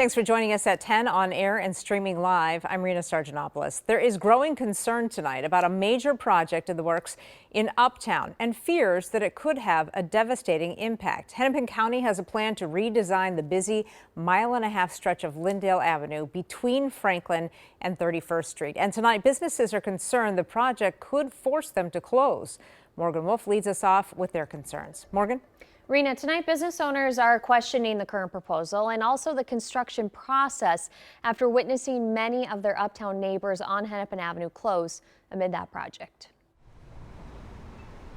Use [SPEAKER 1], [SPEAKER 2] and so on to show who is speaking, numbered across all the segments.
[SPEAKER 1] Thanks for joining us at 10 on air and streaming live. I'm Rena Sargentopoulos. There is growing concern tonight about a major project in the works in Uptown and fears that it could have a devastating impact. Hennepin County has a plan to redesign the busy mile-and-a-half stretch of Lyndale Avenue between Franklin and 31st Street. And tonight, businesses are concerned the project could force them to close. Morgan Wolf leads us off with their concerns. Morgan?
[SPEAKER 2] Rena, tonight business owners are questioning the current proposal and also the construction process after witnessing many of their Uptown neighbors on Hennepin Avenue close amid that project.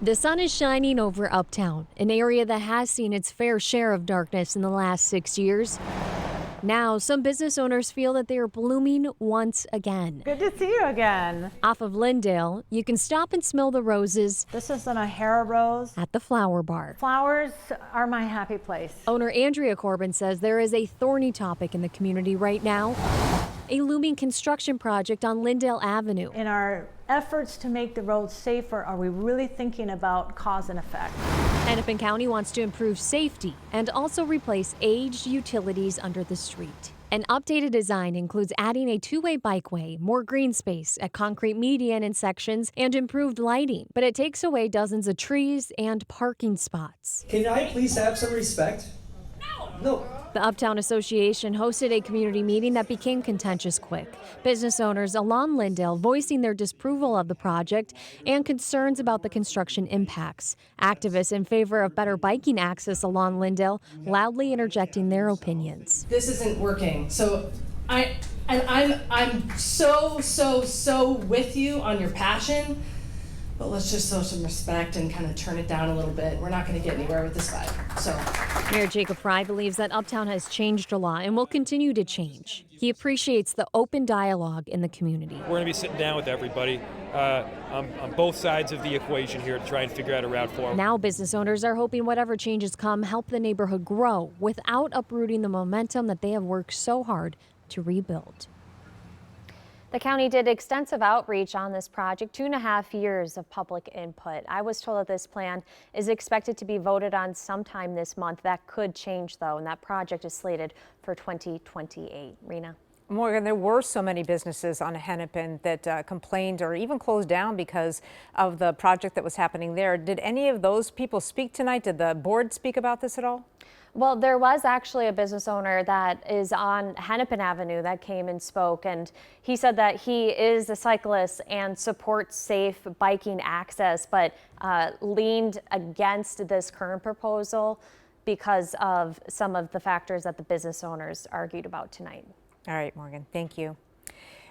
[SPEAKER 3] The sun is shining over Uptown, an area that has seen its fair share of darkness in the last 6 years. Now, some business owners feel that they are blooming once again.
[SPEAKER 4] Good to see you again.
[SPEAKER 3] Off of Lyndale, you can stop and smell the roses.
[SPEAKER 4] This is an O'Hara rose.
[SPEAKER 3] At the Flower Bar.
[SPEAKER 4] Flowers are my happy place.
[SPEAKER 3] Owner Andrea Corbin says there is a thorny topic in the community right now. A looming construction project on Lyndale Avenue.
[SPEAKER 4] In our efforts to make the roads safer, are we really thinking about cause and effect?
[SPEAKER 3] Hennepin County wants to improve safety and also replace aged utilities under the street. An updated design includes adding a two-way bikeway, more green space, a concrete median in sections, and improved lighting. But it takes away dozens of trees and parking spots.
[SPEAKER 5] Can I please have some respect? No.
[SPEAKER 3] The Uptown Association hosted a community meeting that became contentious quick. Business owners along Lyndale voicing their disapproval of the project and concerns about the construction impacts. Activists in favor of better biking access along Lyndale loudly interjecting their opinions.
[SPEAKER 6] This isn't working. So I'm so with you on your passion. But let's just show some respect and kind of turn it down a little bit. We're not going to get anywhere with this vibe. So,
[SPEAKER 3] Mayor Jacob Fry believes that Uptown has changed a lot and will continue to change. He appreciates the open dialogue in the community.
[SPEAKER 7] We're going to be sitting down with everybody on both sides of the equation here to try and figure out a route forward.
[SPEAKER 3] Now business owners are hoping whatever changes come help the neighborhood grow without uprooting the momentum that they have worked so hard to rebuild.
[SPEAKER 2] The county did extensive outreach on this project, 2.5 years of public input. I was told that this plan is expected to be voted on sometime this month. That could change, though, and that project is slated for 2028. Rena?
[SPEAKER 1] Morgan, there were so many businesses on Hennepin that complained or even closed down because of the project that was happening there. Did any of those people speak tonight? Did the board speak about this at all?
[SPEAKER 2] Well, there was actually a business owner that is on Hennepin Avenue that came and spoke, and he said that he is a cyclist and supports safe biking access, but leaned against this current proposal because of some of the factors that the business owners argued about tonight.
[SPEAKER 1] All right, Morgan, thank you.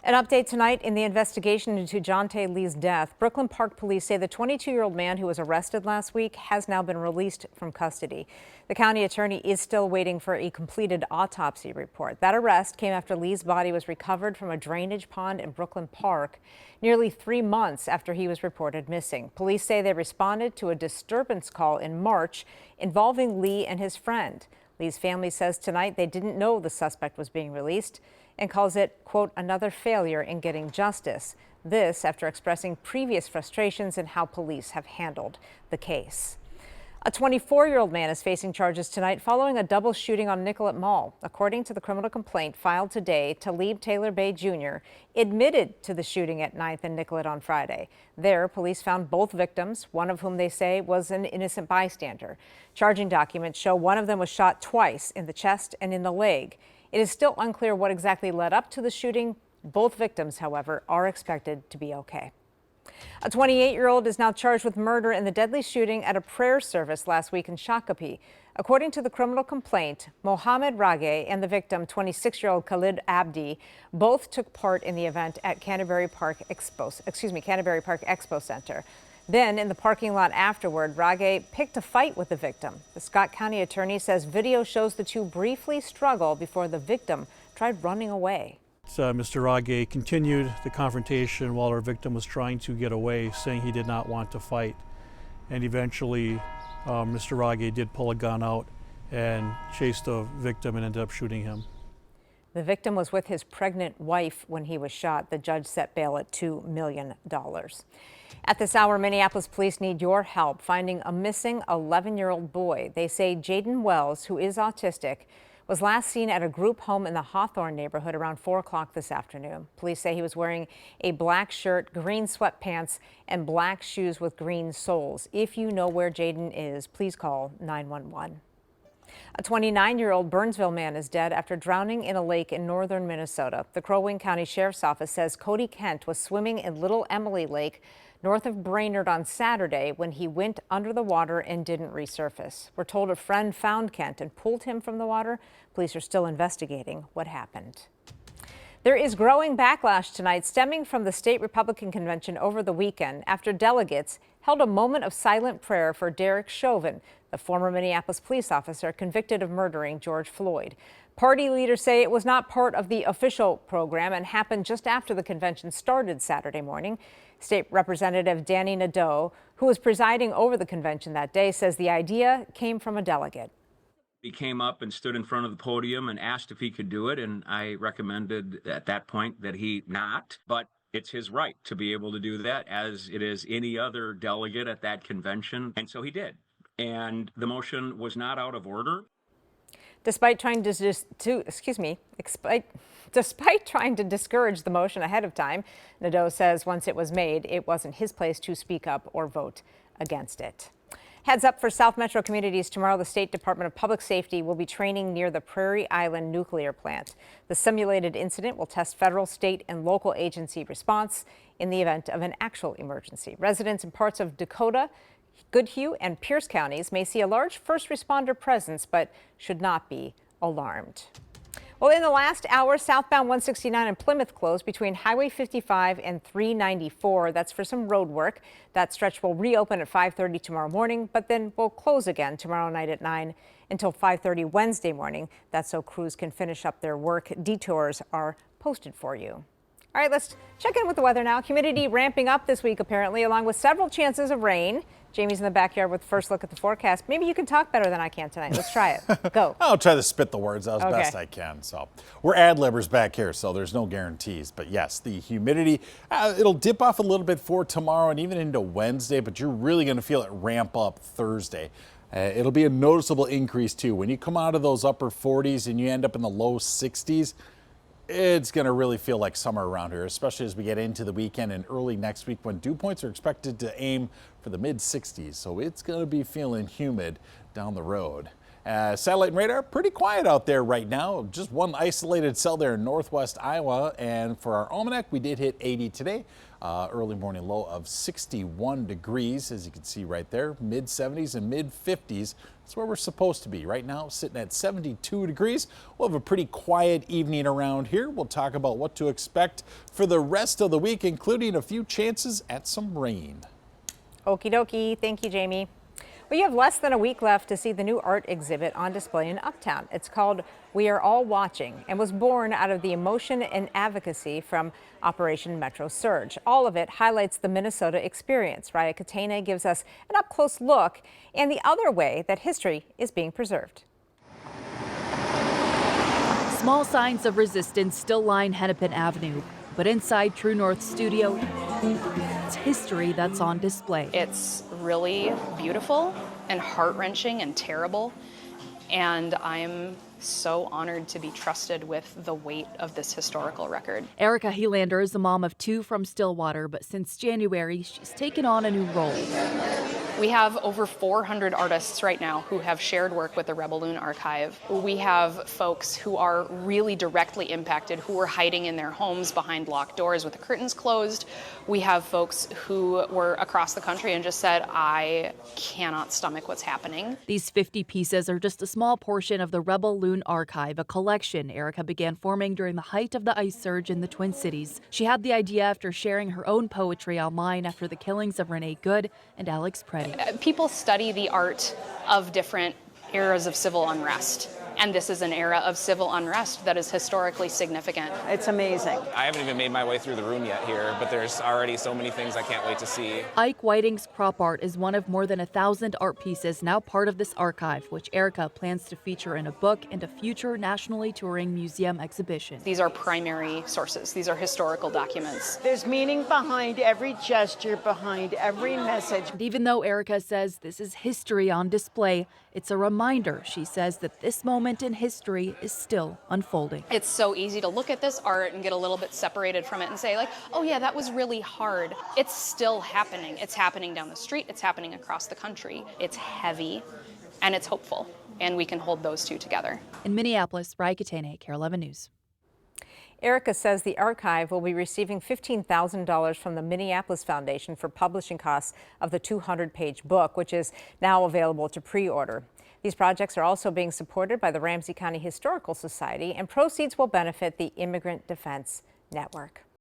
[SPEAKER 1] An update tonight in the investigation into Jonte Lee's death. Brooklyn Park police say the 22-year-old man who was arrested last week has now been released from custody. The county attorney is still waiting for a completed autopsy report. That arrest came after Lee's body was recovered from a drainage pond in Brooklyn Park nearly 3 months after he was reported missing. Police say they responded to a disturbance call in March involving Lee and his friend. Lee's family says tonight they didn't know the suspect was being released and calls it, quote, another failure in getting justice. This after expressing previous frustrations in how police have handled the case. A 24-year-old man is facing charges tonight following a double shooting on Nicollet Mall. According to the criminal complaint filed today, Talib Taylor Bay Jr. admitted to the shooting at 9th and Nicollet on Friday. There, police found both victims, one of whom they say was an innocent bystander. Charging documents show one of them was shot twice in the chest and in the leg. It is still unclear what exactly led up to the shooting. Both victims, however, are expected to be okay. A 28-year-old is now charged with murder in the deadly shooting at a prayer service last week in Shakopee. According to the criminal complaint, Mohammed Rage and the victim, 26-year-old Khalid Abdi, both took part in the event at Canterbury Park Expo Center. Then, in the parking lot afterward, Rage picked a fight with the victim. The Scott County attorney says video shows the two briefly struggle before the victim tried running away.
[SPEAKER 8] Mr. Rage continued the confrontation while our victim was trying to get away, saying he did not want to fight. And eventually, Mr. Rage did pull a gun out and chased the victim and ended up shooting him.
[SPEAKER 1] The victim was with his pregnant wife when he was shot. The judge set bail at $2 million. At this hour, Minneapolis police need your help finding a missing 11-year-old boy. They say Jaden Wells, who is autistic, was last seen at a group home in the Hawthorne neighborhood around 4 o'clock this afternoon. Police say he was wearing a black shirt, green sweatpants, and black shoes with green soles. If you know where Jaden is, please call 911. A 29-year-old Burnsville man is dead after drowning in a lake in northern Minnesota. The Crow Wing County Sheriff's Office says Cody Kent was swimming in Little Emily Lake north of Brainerd on Saturday when he went under the water and didn't resurface. We're told a friend found Kent and pulled him from the water. Police are still investigating what happened. There is growing backlash tonight stemming from the state Republican convention over the weekend after delegates held a moment of silent prayer for Derek Chauvin, the former Minneapolis police officer convicted of murdering George Floyd. Party leaders say it was not part of the official program and happened just after the convention started Saturday morning. State Representative Danny Nadeau, who was presiding over the convention that day, says the idea came from a delegate.
[SPEAKER 9] He came up and stood in front of the podium and asked if he could do it, and I recommended at that point that he not, but it's his right to be able to do that, as it is any other delegate at that convention, and so he did. And the motion was not out of order. Despite trying to discourage the motion ahead of time, Nadeau says once it was made, it wasn't his place to speak up or vote against it. Heads up for South Metro communities tomorrow. The State Department of Public Safety will be training near the Prairie Island nuclear plant. The simulated incident will test federal, state, and local agency response in the event of an actual emergency. Residents in parts of Dakota, Goodhue, and Pierce counties may see a large first responder presence, but should not be alarmed. Well, in the last hour, southbound 169 in Plymouth closed between Highway 55 and 394. That's for some road work. That stretch will reopen at 5:30 tomorrow morning, but then will close again tomorrow night at 9 until 5:30 Wednesday morning. That's so crews can finish up their work. Detours are posted for you. All right, let's check in with the weather now. Humidity ramping up this week, apparently, along with several chances of rain. Jamie's in the backyard with the first look at the forecast. Maybe you can talk better than I can tonight. Let's try it. Go.
[SPEAKER 10] I'll try to spit the words out as best I can. So we're ad-libbers back here, so there's no guarantees. But yes, the humidity, it'll dip off a little bit for tomorrow and even into Wednesday, but you're really going to feel it ramp up Thursday. It'll be a noticeable increase, too. When you come out of those upper 40s and you end up in the low 60s, it's going to really feel like summer around here, especially as we get into the weekend and early next week when dew points are expected to aim for the mid-60s. So it's going to be feeling humid down the road. Satellite and radar, pretty quiet out there right now. Just one isolated cell there in northwest Iowa. And for our almanac, we did hit 80 today. Early morning low of 61 degrees, as you can see right there. Mid-70s and mid-50s. That's where we're supposed to be. Right now, sitting at 72 degrees. We'll have a pretty quiet evening around here. We'll talk about what to expect for the rest of the week, including a few chances at some rain.
[SPEAKER 1] Okie dokie. Thank you, Jamie. Well, you have less than a week left to see the new art exhibit on display in Uptown. It's called We Are All Watching and was born out of the emotion and advocacy from Operation Metro Surge. All of it highlights the Minnesota experience. Raya Katena gives us an up-close look and the other way that history is being preserved.
[SPEAKER 11] Small signs of resistance still line Hennepin Avenue, but inside True North Studio, it's history that's on display.
[SPEAKER 12] It's really beautiful and heart-wrenching and terrible, and I'm so honored to be trusted with the weight of this historical record.
[SPEAKER 11] Erica Helander is a mom of 2 from Stillwater, but since January, she's taken on a new role.
[SPEAKER 12] We have over 400 artists right now who have shared work with the Rebel Loon Archive. We have folks who are really directly impacted, who are hiding in their homes behind locked doors with the curtains closed. We have folks who were across the country and just said, I cannot stomach what's happening.
[SPEAKER 11] These 50 pieces are just a small portion of the Rebel Loon Archive, a collection Erica began forming during the height of the ice surge in the Twin Cities. She had the idea after sharing her own poetry online after the killings of Renee Good and Alex Preddy.
[SPEAKER 12] People study the art of different eras of civil unrest. And this is an era of civil unrest that is historically significant.
[SPEAKER 13] It's amazing.
[SPEAKER 14] I haven't even made my way through the room yet here, but there's already so many things I can't wait to see.
[SPEAKER 11] Ike Whiting's crop art is one of more than 1,000 art pieces now part of this archive, which Erica plans to feature in a book and a future nationally touring museum exhibition.
[SPEAKER 12] These are primary sources. These are historical documents.
[SPEAKER 13] There's meaning behind every gesture, behind every message.
[SPEAKER 11] And even though Erica says this is history on display, it's a reminder, she says, that this moment moment in history is still unfolding.
[SPEAKER 12] It's so easy to look at this art and get a little bit separated from it and say like, oh yeah, that was really hard. It's still happening. It's happening down the street. It's happening across the country. It's heavy and it's hopeful. And we can hold those two together.
[SPEAKER 11] In Minneapolis, Ryan Katane, KARE 11 News.
[SPEAKER 1] Erica says the archive will be receiving $15,000 from the Minneapolis Foundation for publishing costs of the 200-page book, which is now available to pre-order. These projects are also being supported by the Ramsey County Historical Society, and proceeds will benefit the Immigrant Defense Network.